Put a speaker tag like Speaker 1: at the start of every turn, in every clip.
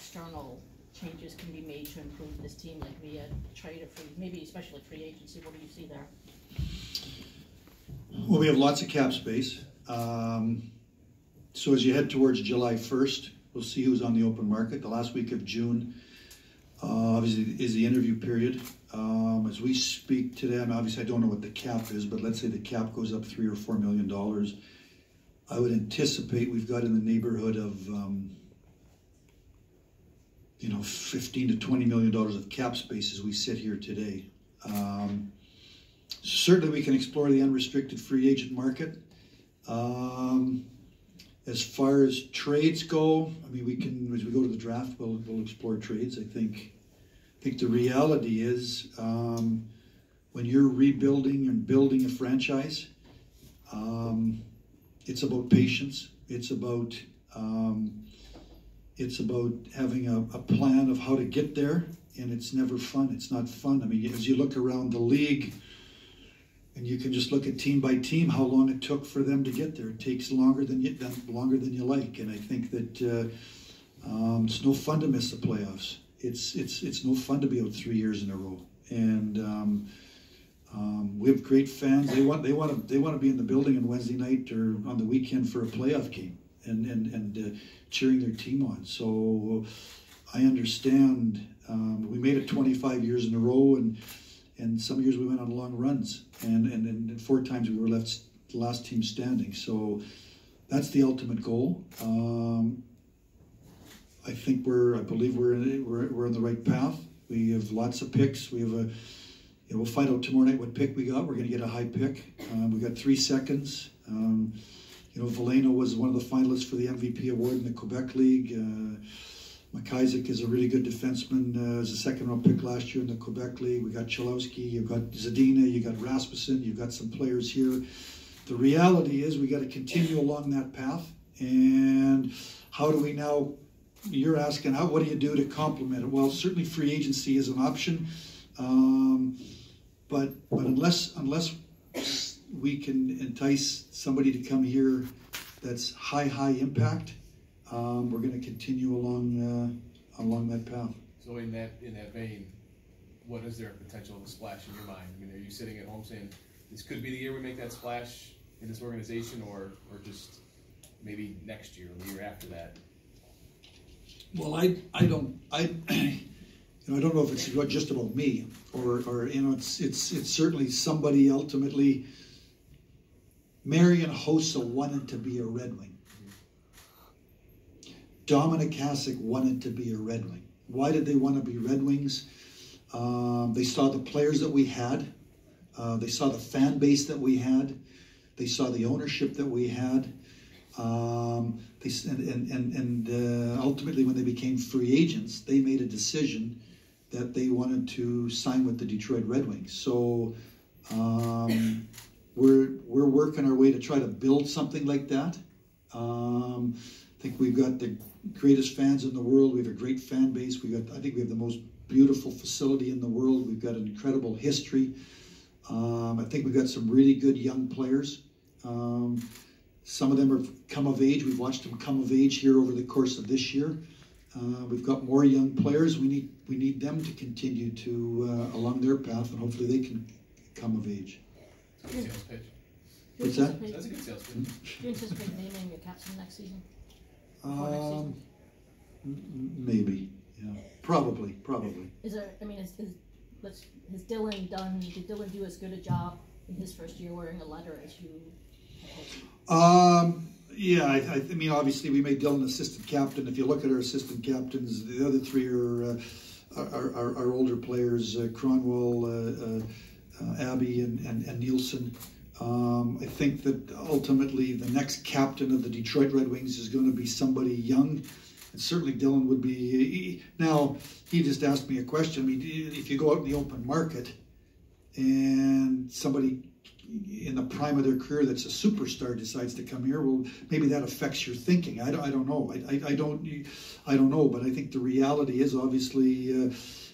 Speaker 1: external changes can be made to improve this team, like via trade or free, maybe especially free agency? What do you see there?
Speaker 2: Well, we have lots of cap space. So as you head towards July 1st, we'll see who's on the open market. The last week of June, obviously, is the interview period. As we speak today, I mean, obviously I don't know what the cap is, but let's say the cap goes up $3 or $4 million. I would anticipate we've got in the neighborhood of, $15 to $20 million of cap space as we sit here today. Certainly we can explore the unrestricted free agent market. As far as trades go, I mean, we can, as we go to the draft, we'll explore trades. I think the reality is when you're rebuilding and building a franchise, it's about patience. It's about having a plan of how to get there, and it's never fun. It's not fun. I mean, as you look around the league, and you can just look at team by team how long it took for them to get there. It takes longer than you like, and I think that it's no fun to miss the playoffs. It's no fun to be out 3 years in a row, and we have great fans. They want to be in the building on Wednesday night or on the weekend for a playoff game and cheering their team on. So I understand. We made it 25 years in a row, and some years we went on long runs, and 4 times we were left the last team standing. So that's the ultimate goal. I believe we're on the right path. We have lots of picks. We have we'll find out tomorrow night what pick we got. We're going to get a high pick. We got 3 seconds. Veleno was one of the finalists for the MVP award in the Quebec League. McIsaac is a really good defenseman. As a second-round pick last year in the Quebec League. We got Cholowski, you've got Zadina, you got Rasmussen, you've got some players here. The reality is we got to continue along that path. And how do we now? You're asking, what do you do to complement it? Well, certainly free agency is an option, but unless we can entice somebody to come here that's high impact. We're going to continue along that path.
Speaker 3: So in that vein, what is there a potential of a splash in your mind? I mean, are you sitting at home saying this could be the year we make that splash in this organization, or just maybe next year or the year after that?
Speaker 2: Well, I don't know if it's just about me or it's certainly somebody ultimately. Marian Hossa wanted to be a Red Wing. Dominic Hasek wanted to be a Red Wing. Why did they want to be Red Wings? They saw the players that we had. They saw the fan base that we had. They saw the ownership that we had. Ultimately, when they became free agents, they made a decision that they wanted to sign with the Detroit Red Wings. So we're working our way to try to build something like that. I think we've got the greatest fans in the world. We have a great fan base. I think we have the most beautiful facility in the world. We've got an incredible history. I think we've got some really good young players. Some of them have come of age. We've watched them come of age here over the course of this year. We've got more young players. We need them to continue to along their path, and hopefully they can come of age.
Speaker 3: That's a good sales pitch.
Speaker 2: What's that?
Speaker 3: That's a good sales pitch.
Speaker 1: Do you anticipate naming your captain next season?
Speaker 2: Maybe, yeah, probably.
Speaker 1: Is there? I mean, has Dylan done? Did Dylan do as good a job in his first year wearing a letter as you?
Speaker 2: Yeah, I mean, obviously we made Dylan assistant captain. If you look at our assistant captains, the other 3 are older players: Cronwall, Abbey, and Nielsen. I think that ultimately the next captain of the Detroit Red Wings is going to be somebody young, and certainly Dylan would be. Now, he just asked me a question. I mean, if you go out in the open market and somebody in the prime of their career that's a superstar decides to come here, well, maybe that affects your thinking. I don't know. I don't know. But I think the reality is obviously.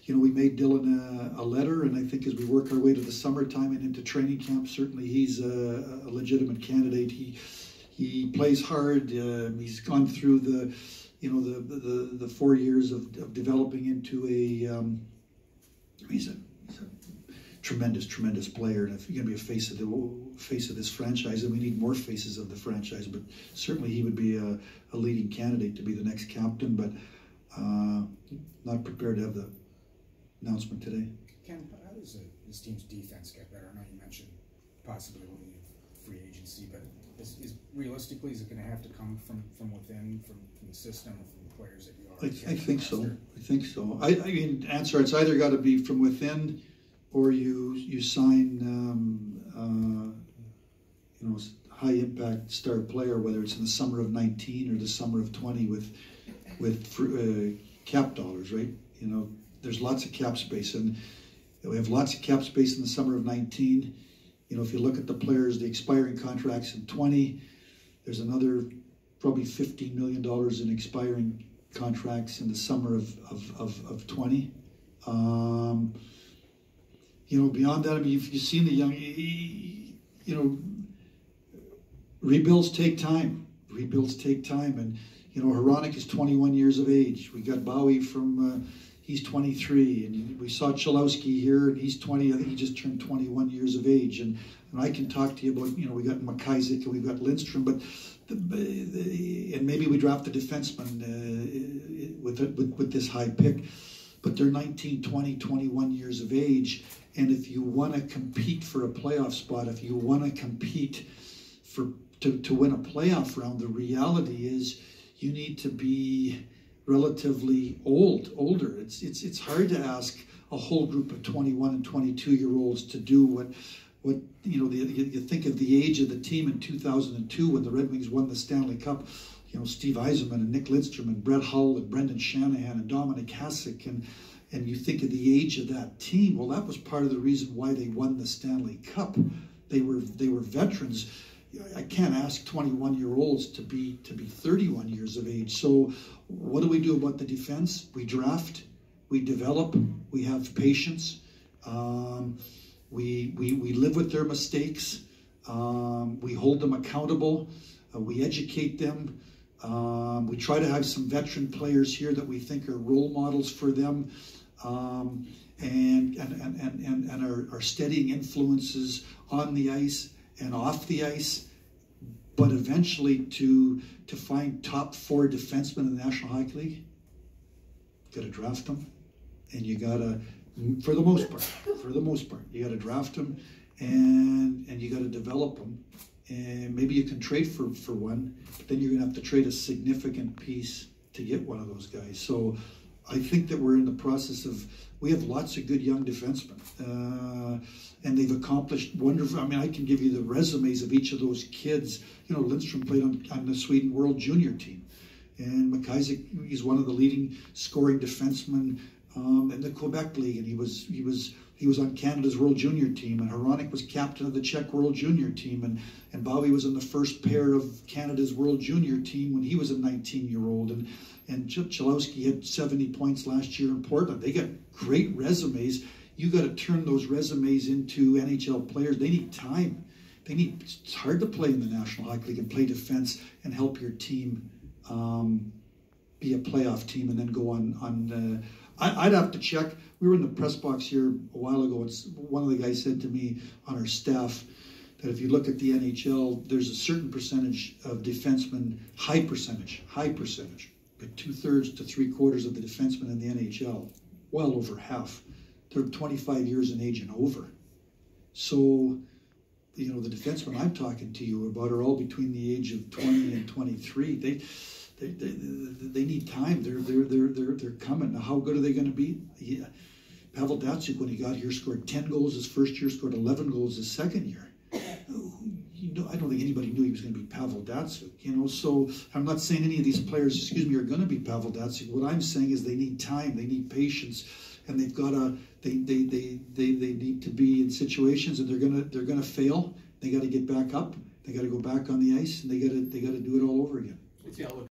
Speaker 2: We made Dylan a letter, and I think as we work our way to the summertime and into training camp, certainly he's a legitimate candidate. He plays hard. He's gone through you know, the 4 years of developing into he's a tremendous player, and if you're going to be a face of this franchise, and we need more faces of the franchise, but certainly he would be a leading candidate to be the next captain, but not prepared to have the announcement today.
Speaker 4: Ken, how does this team's defense get better? I know you mentioned possibly free agency, but realistically, is it going to have to come from within, from the system, or from the players that you are?
Speaker 2: I think so. I think so. I mean, answer, it's either got to be from within, or you sign you know, high impact star player, whether it's in the summer of 19 or the summer of 20 with cap dollars, right? You know, there's lots of cap space, and we have lots of cap space in the summer of 19. You know, if you look at the players, the expiring contracts in 20, there's another probably $15 million in expiring contracts in the summer of 20. You know, beyond that, I mean, you've seen the young, you know, rebuilds take time. Rebuilds take time. And, you know, Hronik is 21 years of age. We got Bowie from, he's 23. And we saw Chalowski here, and he's 20. I think he just turned 21 years of age. And I can talk to you about, you know, we got McIsaac and we've got Lindstrom, but and maybe we draft the defenseman with this high pick. But they're 19, 20, 21 years of age. And if you want to compete for a playoff spot, if you want to compete to win a playoff round, the reality is you need to be relatively older. It's hard to ask a whole group of 21 and 22-year-olds to do what you know, you think of the age of the team in 2002 when the Red Wings won the Stanley Cup. You know, Steve Yzerman and Nick Lindstrom and Brett Hull and Brendan Shanahan and Dominic Hasek, and you think of the age of that team. Well, that was part of the reason why they won the Stanley Cup. They were veterans. I can't ask 21-year-olds to be 31 years of age. So what do we do about the defense? We draft, we develop, we have patience. We live with their mistakes. We hold them accountable. We educate them. We try to have some veteran players here that we think are role models for them, and are steadying influences on the ice and off the ice. But eventually, to find top 4 defensemen in the National Hockey League, you got to draft them, and you got to, for the most part, you got to draft them, and you got to develop them. And maybe you can trade for one, but then you're going to have to trade a significant piece to get one of those guys. So I think that we're in the process of, we have lots of good young defensemen, and they've accomplished wonderful. I mean, I can give you the resumes of each of those kids. You know, Lindstrom played on the Sweden World Junior team, and McIsaac, he's one of the leading scoring defensemen in the Quebec League, and he was on Canada's World Junior team, and Hronik was captain of the Czech World Junior team, and Bowie was in the first pair of Canada's World Junior team when he was a 19-year-old, and Chalowski had 70 points last year in Portland. They got great resumes. You got to turn those resumes into NHL players. They need time. It's hard to play in the National Hockey League and play defense and help your team be a playoff team and then go on. I'd have to check. We were in the press box here a while ago. One of the guys said to me on our staff that if you look at the NHL, there's a certain percentage of defensemen, high percentage, but 2/3 to 3/4 of the defensemen in the NHL, well over half, they're 25 years in age and over. So, you know, the defensemen I'm talking to you about are all between the age of 20 and 23. They need time. They're coming. Now, how good are they going to be? Yeah. Pavel Datsyuk, when he got here, scored 10 goals his first year, scored 11 goals his second year. You know, I don't think anybody knew he was going to be Pavel Datsyuk. You know, so I'm not saying any of these players, are going to be Pavel Datsyuk. What I'm saying is they need time, they need patience, and they've got to. They need to be in situations, and they're gonna fail. They got to get back up. They got to go back on the ice, and they got to do it all over again.
Speaker 3: What's the outlook